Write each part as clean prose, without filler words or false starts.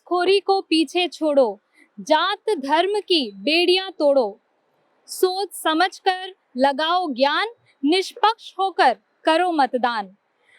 घूसखोरी को पीछे छोड़ो, जात धर्म की बेड़ियां तोड़ो, सोच समझकर लगाओ ज्ञान, निष्पक्ष होकर करो मतदान।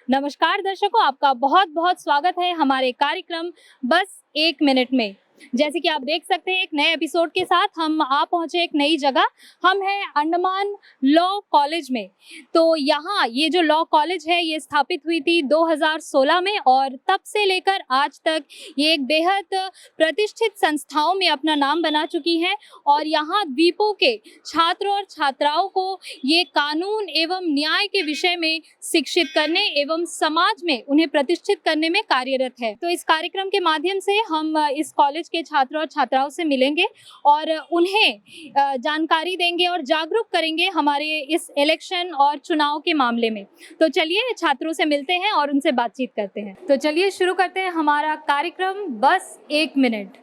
नमस्कार दर्शकों, आपका बहुत बहुत स्वागत है हमारे कार्यक्रम बस एक मिनट में। जैसे कि आप देख सकते हैं, एक नए एपिसोड के साथ हम आ पहुंचे एक नई जगह। हम हैं अंडमान लॉ कॉलेज में। तो यहाँ ये जो लॉ कॉलेज है ये स्थापित हुई थी 2016 में और तब से लेकर आज तक ये एक बेहद प्रतिष्ठित संस्थाओं में अपना नाम बना चुकी है और यहाँ द्वीपों के छात्रों और छात्राओं को ये कानून एवं न्याय के विषय में शिक्षित करने एवं समाज में उन्हें प्रतिष्ठित करने में कार्यरत है। तो इस कार्यक्रम के माध्यम से हम इस कॉलेज के छात्रों और छात्राओं से मिलेंगे और उन्हें जानकारी देंगे और जागरूक करेंगे हमारे इस इलेक्शन और चुनाव के मामले में। तो चलिए छात्रों से मिलते हैं और उनसे बातचीत करते हैं। तो चलिए शुरू करते हैं हमारा कार्यक्रम बस एक मिनट।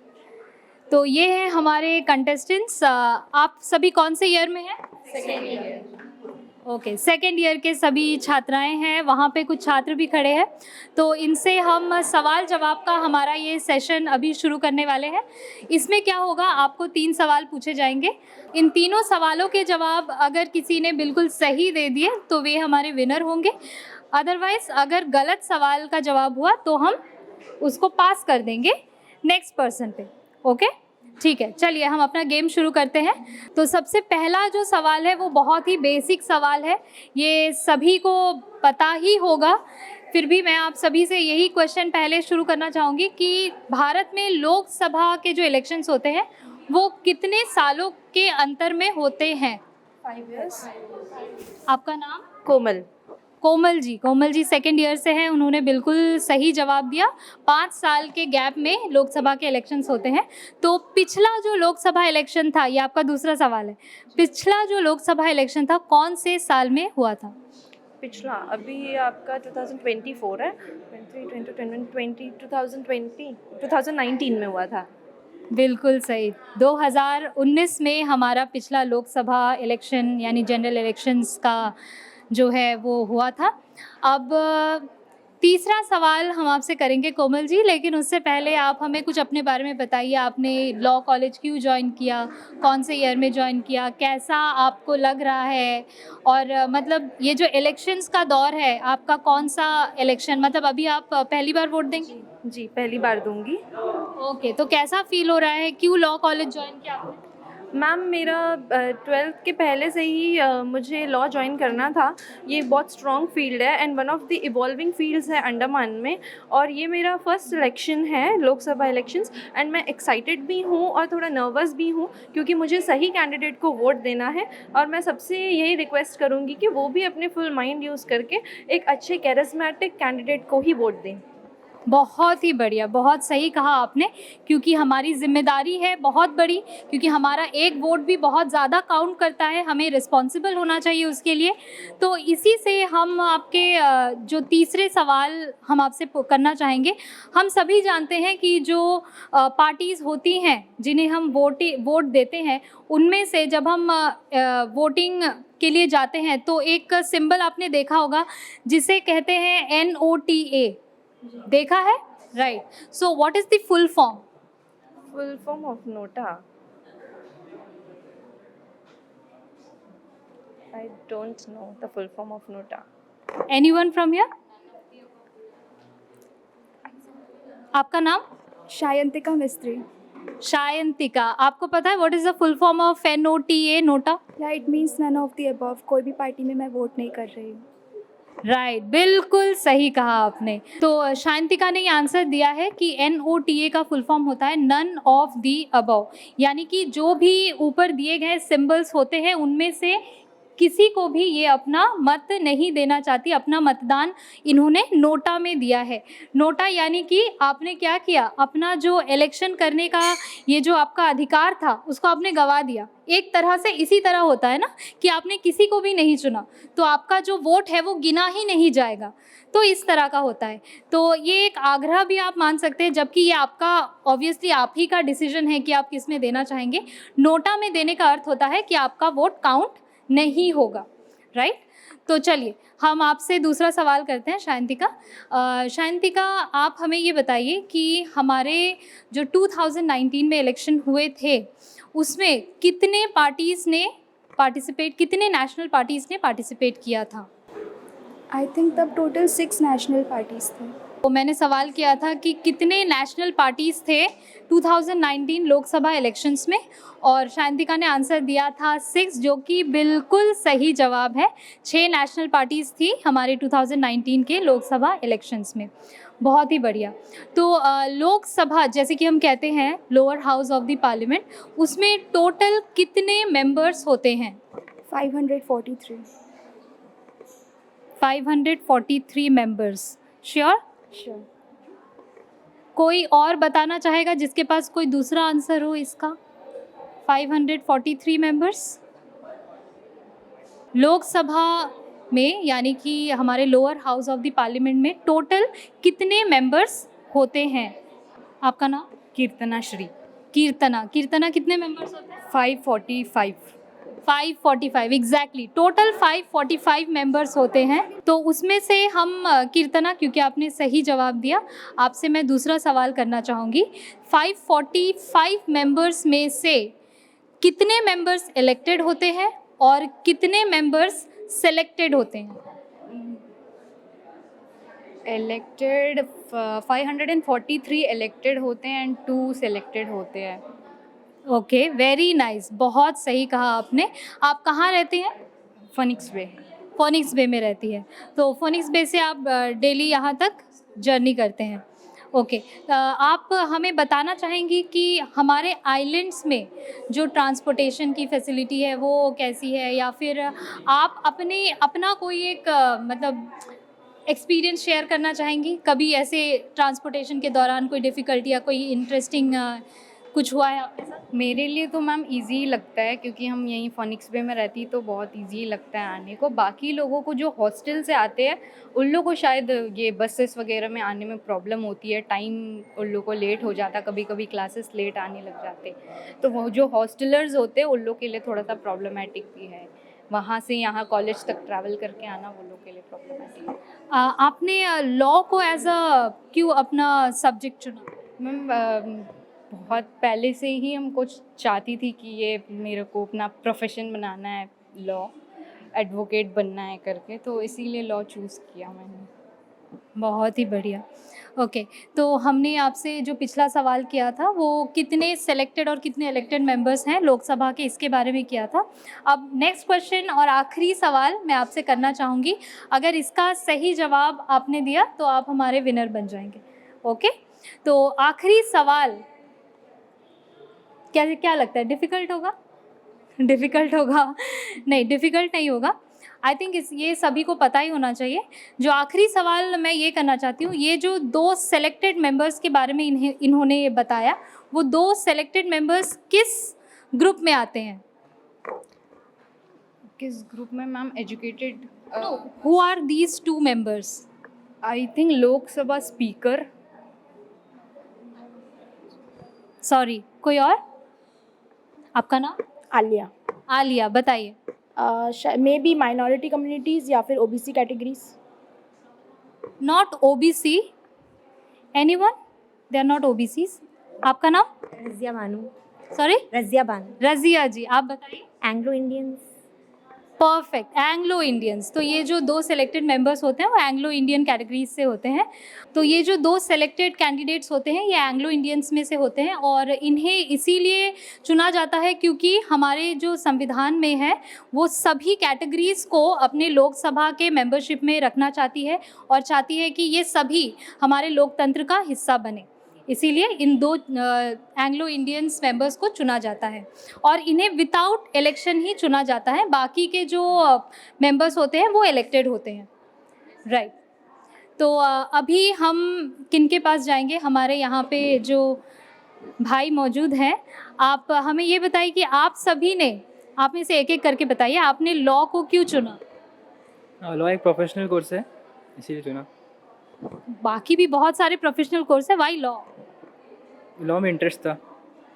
तो ये है हमारे कंटेस्टेंट्स। आप सभी कौन से ईयर में हैं? Second year. Okay, second year के सभी छात्राएं हैं। वहाँ पे कुछ छात्र भी खड़े हैं। तो इनसे हम सवाल जवाब का हमारा ये सेशन अभी शुरू करने वाले हैं। इसमें क्या होगा, आपको 3 सवाल पूछे जाएंगे। इन तीनों सवालों के जवाब अगर किसी ने बिल्कुल सही दे दिए तो वे हमारे विनर होंगे। अदरवाइज अगर गलत सवाल का जवाब हुआ तो हम उसको पास कर देंगे नेक्स्ट पर्सन पे। ओके, ठीक है, चलिए हम अपना गेम शुरू करते हैं। तो सबसे पहला जो सवाल है वो बहुत ही बेसिक सवाल है, ये सभी को पता ही होगा। फिर भी मैं आप सभी से यही क्वेश्चन पहले शुरू करना चाहूँगी कि भारत में लोकसभा के जो इलेक्शंस होते हैं वो कितने सालों के अंतर में होते हैं? 5 years। आपका नाम? कोमल। कोमल जी सेकेंड ईयर से हैं। उन्होंने बिल्कुल सही जवाब दिया। 5 साल के गैप में लोकसभा के इलेक्शंस होते हैं। तो पिछला जो लोकसभा इलेक्शन था, ये आपका दूसरा सवाल है, पिछला जो लोकसभा इलेक्शन था कौन से साल में हुआ था? पिछला अभी आपका 2024 है। 2019 में हुआ था। बिल्कुल सही। 2019 में हमारा पिछला लोकसभा इलेक्शन यानी जनरल इलेक्शंस का जो है वो हुआ था। अब तीसरा सवाल हम आपसे करेंगे कोमल जी, लेकिन उससे पहले आप हमें कुछ अपने बारे में बताइए। आपने लॉ कॉलेज क्यों ज्वाइन किया, कौन से ईयर में ज्वाइन किया, कैसा आपको लग रहा है, और मतलब ये जो इलेक्शंस का दौर है आपका कौन सा इलेक्शन, मतलब अभी आप पहली बार वोट देंगे? जी, पहली बार दूंगी। ओके, तो कैसा फील हो रहा है, क्यों लॉ कॉलेज ज्वाइन किया आपने? मैम, मेरा 12th के पहले से ही मुझे लॉ ज्वाइन करना था। ये बहुत स्ट्रॉन्ग फील्ड है and one of the evolving fields है अंडमान में, और ये मेरा फर्स्ट सिलेक्शन है लोकसभा इलेक्शंस। एंड मैं एक्साइटेड भी हूँ और थोड़ा नर्वस भी हूँ क्योंकि मुझे सही कैंडिडेट को वोट देना है। और मैं सबसे यही रिक्वेस्ट करूँगी कि वो भी अपने फुल माइंड यूज़ करके एक अच्छे कैरिस्मेटिक कैंडिडेट को ही वोट दें। बहुत ही बढ़िया, बहुत सही कहा आपने, क्योंकि हमारी जिम्मेदारी है बहुत बड़ी, क्योंकि हमारा एक वोट भी बहुत ज़्यादा काउंट करता है, हमें रिस्पॉन्सिबल होना चाहिए उसके लिए। तो इसी से हम आपके जो तीसरे सवाल हम आपसे करना चाहेंगे। हम सभी जानते हैं कि जो पार्टीज़ होती हैं जिन्हें हम वोट देते हैं, उनमें से जब हम वोटिंग के लिए जाते हैं तो एक सिंबल आपने देखा होगा जिसे कहते हैं NOTA। देखा है, right? So what is the full form? Full form of NOTA, I don't know the full form of NOTA. Anyone from here? आपका नाम? शायंतिका मिस्त्री। शायंतिका, आपको पता है what is the full form of NOTA, NOTA? या it means none of the above, कोई भी party में मैं वोट नहीं कर रही हूँ। राइट, बिल्कुल सही कहा आपने। तो शायंतिका ने ये आंसर दिया है कि NOTA का फुल फॉर्म होता है नन ऑफ दी अबव, यानी कि जो भी ऊपर दिए गए सिंबल्स होते हैं उनमें से किसी को भी ये अपना मत नहीं देना चाहती, अपना मतदान इन्होंने नोटा में दिया है। नोटा यानी कि आपने क्या किया, अपना जो इलेक्शन करने का ये जो आपका अधिकार था उसको आपने गंवा दिया। एक तरह से इसी तरह होता है ना कि आपने किसी को भी नहीं चुना तो आपका जो वोट है वो गिना ही नहीं जाएगा। तो इस तरह का होता है। तो ये एक आग्रह भी आप मान सकते हैं, जबकि ये आपका ऑब्वियसली आप ही का डिसीजन है कि आप किस में देना चाहेंगे। नोटा में देने का अर्थ होता है कि आपका वोट काउंट नहीं होगा, राइट? तो चलिए हम आपसे दूसरा सवाल करते हैं शांतिका। शांतिका, आप हमें ये बताइए कि हमारे जो 2019 में इलेक्शन हुए थे उसमें कितने नेशनल पार्टीज़ ने पार्टिसिपेट किया था? आई थिंक तब टोटल 6 नेशनल पार्टीज़ थे। तो मैंने सवाल किया था कि कितने नेशनल पार्टीज़ थे 2019 लोकसभा इलेक्शंस में, और शांतिका ने आंसर दिया था 6, जो कि बिल्कुल सही जवाब है। 6 नेशनल पार्टीज़ थी हमारे 2019 के लोकसभा इलेक्शंस में। बहुत ही बढ़िया। तो लोकसभा, जैसे कि हम कहते हैं lower house of the parliament, उसमें टोटल कितने मेंबर्स होते हैं? 543। 543 मेंबर्स। श्योर? श्योर। कोई और बताना चाहेगा जिसके पास कोई दूसरा आंसर हो इसका? 543 मेंबर्स लोकसभा में, यानी कि हमारे lower house of the parliament में टोटल कितने मेंबर्स होते हैं? आपका नाम? कीर्तना श्री। कीर्तना कितने मेंबर्स होते हैं? 545। 545 एग्जैक्टली, टोटल 545 मेंबर्स होते हैं। तो उसमें से हम कीर्तना, क्योंकि आपने सही जवाब दिया, आपसे मैं दूसरा सवाल करना चाहूँगी। 545 मेंबर्स में से कितने मेंबर्स इलेक्टेड होते हैं और कितने मेंबर्स सेलेक्टेड होते हैं? इलेक्टेड 543 इलेक्टेड होते हैं एंड 2 सेलेक्टेड होते हैं। ओके, वेरी नाइस, बहुत सही कहा आपने। आप कहाँ रहते हैं? फनिक्स वे। फोनिक्स बे में रहती है, तो फोनिक्स बे से आप डेली यहाँ तक जर्नी करते हैं। ओके, आप हमें बताना चाहेंगी कि हमारे आइलैंड्स में जो ट्रांसपोर्टेशन की फैसिलिटी है वो कैसी है, या फिर आप अपना कोई एक मतलब एक्सपीरियंस शेयर करना चाहेंगी? कभी ऐसे ट्रांसपोर्टेशन के दौरान कोई डिफ़िकल्टी या कोई इंटरेस्टिंग कुछ हुआ है आपके साथ? मेरे लिए तो मैम इजी लगता है, क्योंकि हम यहीं फनिक्स वे में रहती, तो बहुत इजी लगता है आने को। बाकी लोगों को जो हॉस्टल से आते हैं उन लोगों को शायद ये बसेस वगैरह में आने में प्रॉब्लम होती है, टाइम उन लोगों को लेट हो जाता, कभी कभी क्लासेस लेट आने लग जाते, तो वो जो हॉस्टलर्स होते हैं उन लोग के लिए थोड़ा सा प्रॉब्लमेटिक भी है। वहाँ से यहाँ कॉलेज तक ट्रैवल करके आना वो लोग के लिए प्रॉब्लमेटिक है। आपने लॉ को एज अ क्यों अपना सब्जेक्ट चुना? मैम बहुत पहले से ही हम कुछ चाहती थी कि ये मेरे को अपना प्रोफेशन बनाना है, लॉ एडवोकेट बनना है करके, तो इसीलिए लॉ चूज़ किया मैंने। बहुत ही बढ़िया। ओके, तो हमने आपसे जो पिछला सवाल किया था वो कितने सेलेक्टेड और कितने इलेक्टेड मेंबर्स हैं लोकसभा के, इसके बारे में किया था। अब नेक्स्ट क्वेश्चन और आखिरी सवाल मैं आपसे करना चाहूँगी। अगर इसका सही जवाब आपने दिया तो आप हमारे विनर बन जाएंगे। ओके, तो आखिरी सवाल क्या लगता है, डिफ़िकल्ट होगा? डिफ़िकल्ट होगा? नहीं, डिफ़िकल्ट नहीं होगा। आई थिंक ये सभी को पता ही होना चाहिए। जो आखिरी सवाल मैं ये करना चाहती हूँ, ये जो 2 सेलेक्टेड मेंबर्स के बारे में इन्होंने बताया, वो 2 सेलेक्टेड मेंबर्स किस ग्रुप में आते हैं? किस ग्रुप में ma'am? Educated. Who are these 2 members? I think Lok Sabha speaker. Sorry, कोई और? आपका नाम? आलिया। आलिया, बताइए। मे बी माइनॉरिटी कम्युनिटीज़ या फिर OBC categories. Not OBC, anyone? They are not OBCs. आपका नाम? रज़िया बानू। सॉरी? रज़िया बानू। रज़िया जी, आप बताइए। Anglo Indians. Perfect, Anglo Indians. तो ये जो 2 सेलेक्टेड मेंबर्स होते हैं वो एंग्लो इंडियन कैटेगरीज से होते हैं। तो ये जो 2 सेलेक्टेड कैंडिडेट्स होते हैं ये एंग्लो इंडियंस में से होते हैं, और इन्हें इसीलिए चुना जाता है क्योंकि हमारे जो संविधान में है वो सभी कैटेगरीज़ को अपने लोकसभा के मेंबरशिप में रखना चाहती है, और चाहती है कि ये सभी हमारे लोकतंत्र का हिस्सा बने। इसीलिए इन 2 एंग्लो इंडियंस मेंबर्स को चुना जाता है, और इन्हें विदाउट इलेक्शन ही चुना जाता है। बाकी के जो मेंबर्स होते हैं वो इलेक्टेड होते हैं, राइट। तो अभी हम किन के पास जाएंगे? हमारे यहाँ पे जो भाई मौजूद हैं, आप हमें ये बताइए कि आप सभी ने, आप में से एक एक करके बताइए, आपने लॉ को क्यों चुना? लॉ एक प्रोफेशनल कोर्स है, इसीलिए चुना। बाकी भी बहुत सारे प्रोफेशनल कोर्स है, वाई लॉ? लॉ में इंटरेस्ट था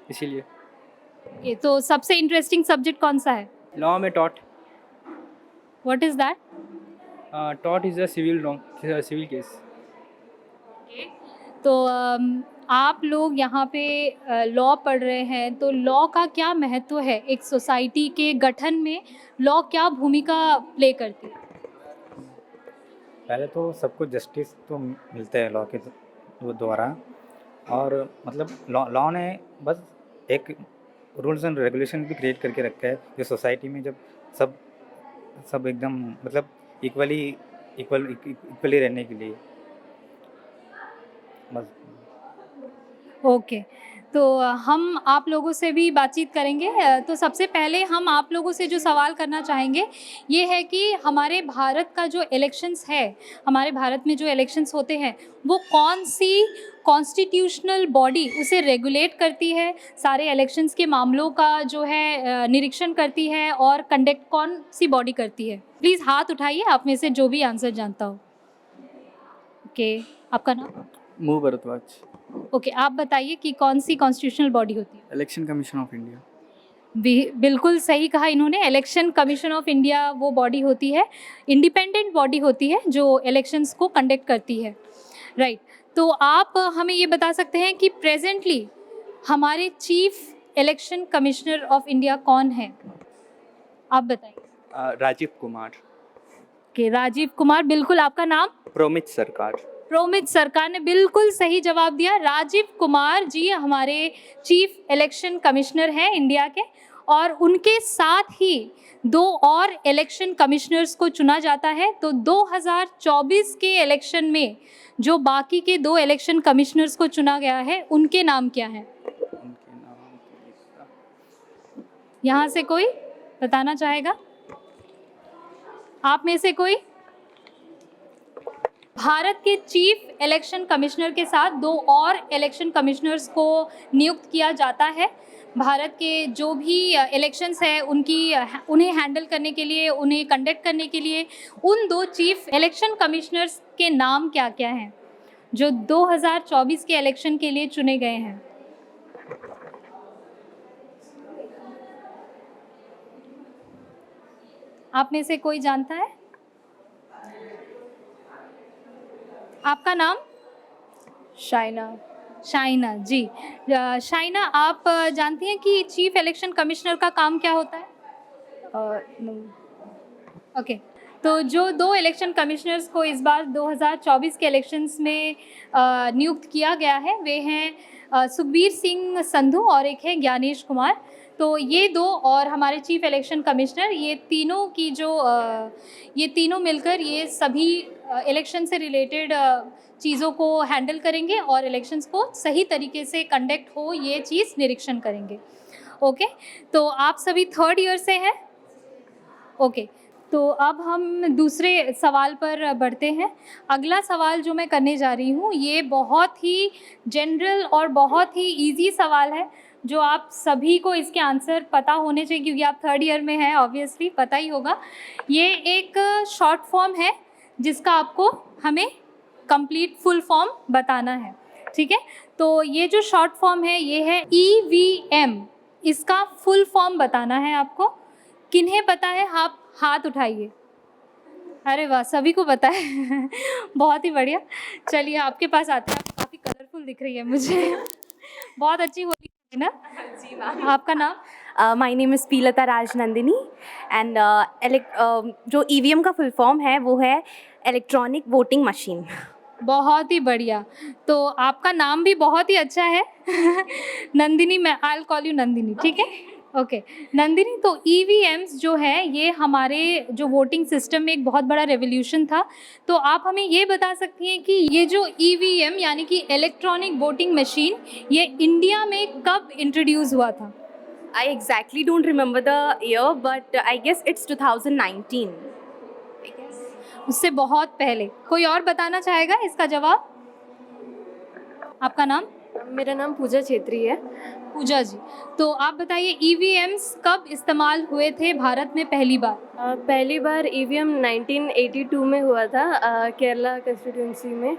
इसीलिए। ये तो सबसे इंटरेस्टिंग सब्जेक्ट कौन सा है? लॉ में taught. What is that? Tort is a civil case. तो आप लोग यहाँ पे लॉ पढ़ रहे हैं, तो लॉ का क्या महत्व है एक सोसाइटी के गठन में? लॉ क्या भूमिका प्ले करती है? पहले तो सबको जस्टिस तो मिलता है लॉ के द्वारा, और मतलब लॉ ने बस एक रूल्स एंड रेगुलेशन भी क्रिएट करके रखा है जो सोसाइटी में जब सब एकदम मतलब इक्वली रहने के लिए बस। ओके, तो हम आप लोगों से भी बातचीत करेंगे। तो सबसे पहले हम आप लोगों से जो सवाल करना चाहेंगे ये है कि हमारे भारत का जो इलेक्शंस है, हमारे भारत में जो इलेक्शंस होते हैं वो कौन सी कॉन्स्टिट्यूशनल बॉडी उसे रेगुलेट करती है, सारे इलेक्शंस के मामलों का जो है निरीक्षण करती है, और कंडक्ट कौन सी बॉडी करती है? प्लीज़ हाथ उठाइए आप में से जो भी आंसर जानता हो। ओके, आपका नाम? मूव भरद्वाज। ओके, आप बताइए कि कौन सी कॉन्स्टिट्यूशनल बॉडी होती है? Election commission of India. बिल्कुल सही कहा इन्होंने। इलेक्शन कमीशन ऑफ इंडिया वो बॉडी होती है, इंडिपेंडेंट बॉडी होती है जो इलेक्शंस को कंडक्ट करती है, राइट। तो आप हमें ये बता सकते हैं कि प्रेजेंटली हमारे chief election commissioner of India कौन है? आप बताइए। राजीव कुमार। कि राजीव कुमार, बिल्कुल। आपका नाम? प्रोमित सरकार। प्रोमित सरकार ने बिल्कुल सही जवाब दिया। राजीव कुमार जी हमारे चीफ इलेक्शन कमिश्नर हैं इंडिया के, और उनके साथ ही 2 और इलेक्शन कमिश्नर्स को चुना जाता है। तो 2024 के इलेक्शन में जो बाकी के 2 इलेक्शन कमिश्नर्स को चुना गया है उनके नाम क्या हैं? उनके नाम यहाँ से कोई बताना चाहेगा? आप में से कोई? भारत के चीफ इलेक्शन कमिश्नर के साथ 2 और इलेक्शन कमिश्नर्स को नियुक्त किया जाता है। भारत के जो भी इलेक्शंस है उन्हें हैंडल करने के लिए, उन्हें कंडक्ट करने के लिए उन 2 चीफ इलेक्शन कमिश्नर्स के नाम क्या क्या हैं जो 2024 के इलेक्शन के लिए चुने गए हैं? आप में से कोई जानता है? आपका नाम? शाइना जी। शाइना, आप जानती हैं कि चीफ इलेक्शन कमिश्नर का काम क्या होता है? ओके, तो जो 2 इलेक्शन कमिश्नर्स को इस बार 2024 के इलेक्शंस में नियुक्त किया गया है वे हैं सुखबीर सिंह संधू और एक है ज्ञानेश कुमार। तो ये 2 और हमारे चीफ इलेक्शन कमिश्नर, ये तीनों मिलकर ये सभी इलेक्शन से रिलेटेड चीज़ों को हैंडल करेंगे और इलेक्शंस को सही तरीके से कंडक्ट हो ये चीज़ निरीक्षण करेंगे। ओके, तो आप सभी 3rd ईयर से हैं? ओके, तो अब हम दूसरे सवाल पर बढ़ते हैं। अगला सवाल जो मैं करने जा रही हूँ ये बहुत ही जनरल और बहुत ही इजी सवाल है जो आप सभी को इसके आंसर पता होने चाहिए क्योंकि आप 3rd ईयर में हैं, ऑब्वियसली पता ही होगा। ये एक शॉर्ट फॉर्म है जिसका आपको हमें कंप्लीट फुल फॉर्म बताना है, ठीक है? तो ये जो शॉर्ट फॉर्म है ये है EVM, इसका फुल फॉर्म बताना है आपको। किन्हें पता है? आप हाथ उठाइए। अरे वाह, सभी को पता है बहुत ही बढ़िया। चलिए आपके पास आते हैं, आप काफ़ी कलरफुल दिख रही है मुझे बहुत अच्छी होली है ना? जी मैम। आपका नाम? My name is Pilta Rajnandini and जो EVM का फुल फॉर्म है वो है इलेक्ट्रॉनिक वोटिंग मशीन। बहुत ही बढ़िया। तो आपका नाम भी बहुत ही अच्छा है नंदिनी। मैं I will call you Nandini, ठीक है? ओके नंदिनी, तो EVMs जो है ये हमारे जो वोटिंग सिस्टम में एक बहुत बड़ा रेवोल्यूशन था। तो आप हमें ये बता सकती हैं कि ये जो EVM यानी कि इलेक्ट्रॉनिक वोटिंग मशीन ये इंडिया में कब इंट्रोड्यूस हुआ था? I exactly don't remember the year, but I guess it's 2019. उससे बहुत पहले। कोई और बताना चाहेगा इसका जवाब? आपका नाम? मेरा नाम पूजा छेत्री है। पूजा जी, तो आप बताइए EVMs कब इस्तेमाल हुए थे भारत में पहली बार? पहली बार EVM 1982 में हुआ था, केरला कंस्टिट्यूंसी में।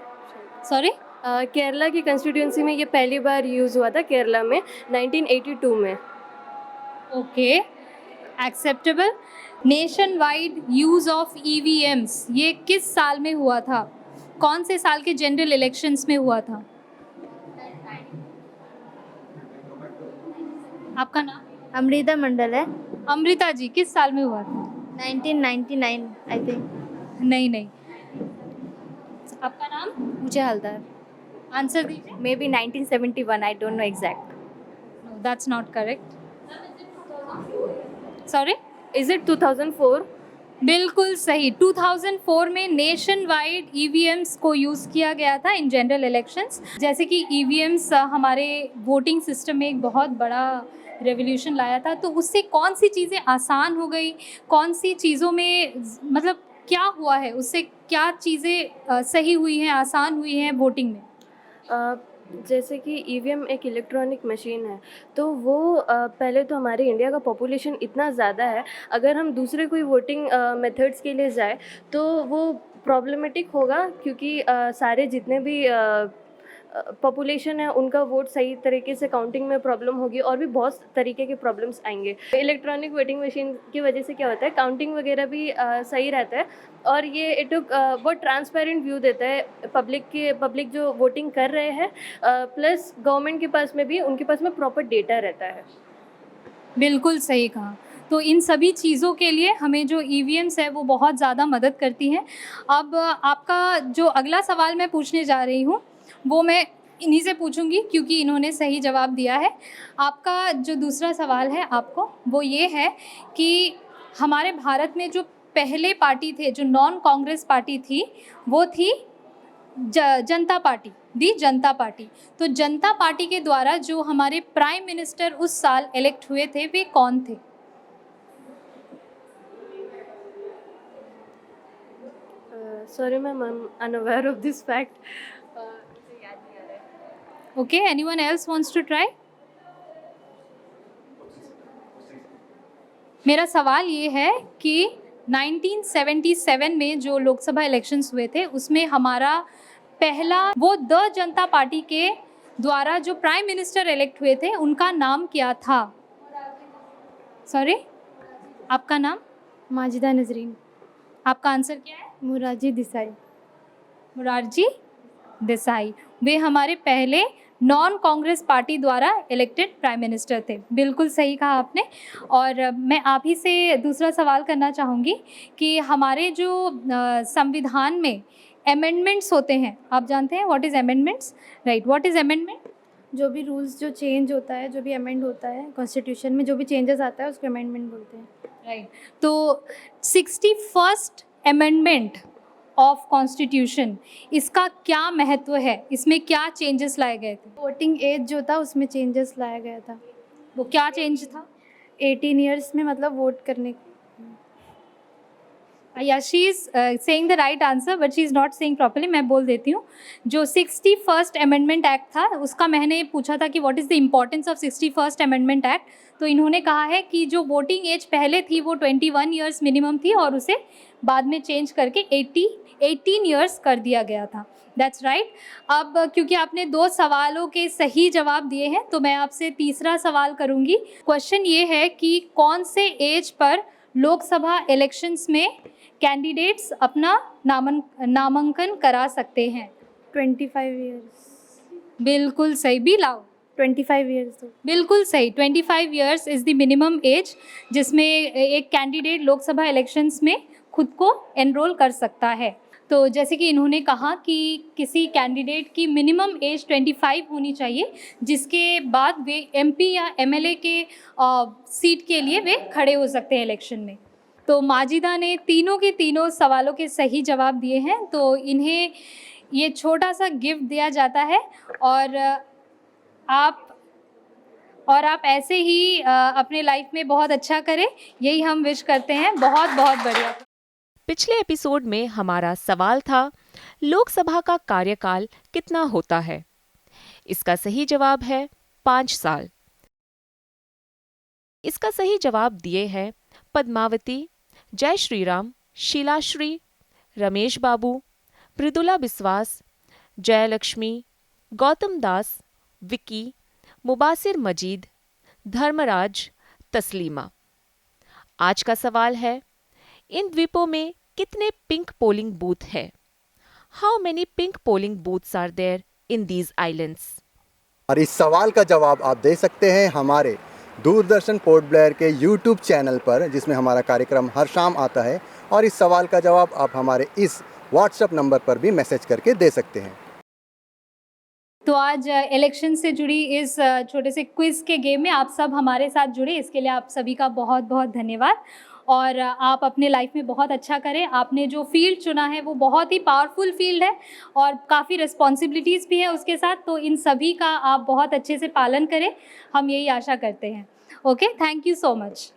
सॉरी? केरला की कंस्टिट्यूंसी में ये पहली बार यूज़ हुआ था, केरला में 1982 में। Okay, acceptable. Nation wide use of EVMs ये किस साल में हुआ था? कौन से साल के जनरल इलेक्शंस में हुआ था? आपका नाम? अमृता मंडल है। अमृता जी, किस साल में हुआ था? 1999 आई थिंक। नहीं। आपका नाम? मुझे हलदार। आंसर दीजिए। May be 1971, I don't no exact. No, that's not correct. Sorry? Is it 2004? बिल्कुल सही। 2004 में नेशन वाइड ईवीएम्स को यूज़ किया गया था इन जनरल इलेक्शंस। जैसे कि ईवीएम्स हमारे वोटिंग सिस्टम में एक बहुत बड़ा रेवोल्यूशन लाया था, तो उससे कौन सी चीज़ें आसान हो गई, कौन सी चीज़ों में मतलब क्या हुआ है, उससे क्या चीज़ें सही हुई हैं, आसान हुई हैं वोटिंग में? जैसे कि ईवीएम एक इलेक्ट्रॉनिक मशीन है, तो वो पहले तो हमारे इंडिया का पॉपुलेशन इतना ज़्यादा है, अगर हम दूसरे कोई वोटिंग मेथड्स के लिए जाए तो वो प्रॉब्लमेटिक होगा, क्योंकि सारे जितने भी पॉपुलेशन है उनका वोट सही तरीके से काउंटिंग में प्रॉब्लम होगी, और भी बहुत तरीके के प्रॉब्लम्स आएंगे। इलेक्ट्रॉनिक वोटिंग मशीन की वजह से क्या होता है, काउंटिंग वगैरह भी सही रहता है, और ये बहुत ट्रांसपेरेंट व्यू देता है पब्लिक जो वोटिंग कर रहे हैं, प्लस गवर्नमेंट के पास में भी उनके पास में प्रॉपर डेटा रहता है। बिल्कुल सही कहा। तो इन सभी चीज़ों के लिए हमें जो ईवीएम्स है वो बहुत ज़्यादा मदद करती हैं। अब आपका जो अगला सवाल मैं पूछने जा रही हूँ वो मैं इन्हीं से पूछूंगी, क्योंकि इन्होंने सही जवाब दिया है। आपका जो दूसरा सवाल है आपको, वो ये है कि हमारे भारत में जो पहले पार्टी थे, जो नॉन कांग्रेस पार्टी थी, वो थी जनता पार्टी, दी जनता पार्टी। तो जनता पार्टी के द्वारा जो हमारे प्राइम मिनिस्टर उस साल इलेक्ट हुए थे, वे कौन थे? Sorry ma'am, I am unaware of this fact. Okay, anyone else wants to try? मेरा सवाल ये है कि 1977 में जो लोकसभा इलेक्शंस हुए थे, उसमें हमारा पहला वो द जनता पार्टी के द्वारा जो प्राइम मिनिस्टर इलेक्ट हुए थे, उनका नाम क्या था? सॉरी, आपका नाम? माजिदा नजरीन। आपका आंसर क्या है? मुरारजी देसाई। मुरारजी देसाई। वे हमारे पहले नॉन कांग्रेस पार्टी द्वारा इलेक्टेड प्राइम मिनिस्टर थे। बिल्कुल सही कहा आपने। और मैं आप ही से दूसरा सवाल करना चाहूँगी कि हमारे जो संविधान में अमेंडमेंट्स होते हैं, आप जानते हैं what is amendments? Right, what is amendment? जो भी रूल्स जो चेंज होता है, जो भी अमेंड होता है कॉन्स्टिट्यूशन में, जो भी चेंजेस आता है उसको अमेंडमेंट बोलते हैं। राइट। तो 61st अमेंडमेंट ऑफ कॉन्स्टिट्यूशन, इसका क्या महत्व है? इसमें क्या चेंजेस लाए गए थे? वोटिंग एज जो था उसमें चेंजेस लाया गया था। वो क्या चेंज था? 18 ईयर्स में मतलब वोट करने। या she is saying the right answer but she is not saying properly. मैं बोल देती हूँ। जो 61st अमेंडमेंट एक्ट था, उसका मैंने पूछा था कि what is the importance of 61st amendment act, तो इन्होंने कहा है कि जो वोटिंग एज पहले थी वो 21 ईयर्स मिनिमम थी, और उसे बाद में चेंज करके 18 ईयर्स कर दिया गया था। That's right. अब क्योंकि आपने 2 सवालों के सही जवाब दिए हैं, तो मैं आपसे तीसरा सवाल करूँगी। क्वेश्चन ये है कि कौन से एज पर लोकसभा इलेक्शंस में कैंडिडेट्स अपना नामांकन करा सकते हैं? 25 ईयर्स। बिल्कुल सही। Be loud. 25 ईयर्स। बिल्कुल सही। 25 years is the minimum age जिसमें एक कैंडिडेट लोकसभा इलेक्शंस में खुद को एनरोल कर सकता है। तो जैसे कि इन्होंने कहा कि किसी कैंडिडेट की मिनिमम एज 25 होनी चाहिए, जिसके बाद वे एमपी या एमएलए के सीट के लिए वे खड़े हो सकते हैं इलेक्शन में। तो माजिदा ने तीनों के तीनों सवालों के सही जवाब दिए हैं, तो इन्हें ये छोटा सा गिफ्ट दिया जाता है। और आप ऐसे ही अपने लाइफ में बहुत अच्छा करें, यही हम विश करते हैं। बहुत बहुत बढ़िया। पिछले एपिसोड में हमारा सवाल था, लोकसभा का कार्यकाल कितना होता है? इसका सही जवाब है 5 साल। इसका सही जवाब दिए हैं पद्मावती, जय श्रीराम, शीलाश्री, रमेश बाबू, मृदुला बिस्वास, जयलक्ष्मी, गौतम दास, विकी, मुबासिर मजीद, धर्मराज, तस्लीमा। आज का सवाल है, इन द्वीपों में कितने पिंक पोलिंग बूथ है? How many pink polling booths are there in these islands? और इस सवाल का जवाब आप दे सकते हैं हमारे दूरदर्शन पोर्ट ब्लेयर के यूट्यूब चैनल पर, जिसमें हमारा कार्यक्रम हर शाम आता है, और इस सवाल का जवाब आप हमारे इस व्हाट्सएप नंबर पर भी मैसेज करके दे सकते हैं। तो आज इलेक्शन से जुड़ी इस छोटे से क्विज़ के गेम में आप सब हमारे साथ जुड़े, इसके लिए आप सभी का बहुत बहुत धन्यवाद। और आप अपने लाइफ में बहुत अच्छा करें। आपने जो फील्ड चुना है वो बहुत ही पावरफुल फील्ड है और काफ़ी रिस्पॉन्सिबिलिटीज़ भी है उसके साथ, तो इन सभी का आप बहुत अच्छे से पालन करें, हम यही आशा करते हैं। Okay, thank you so much.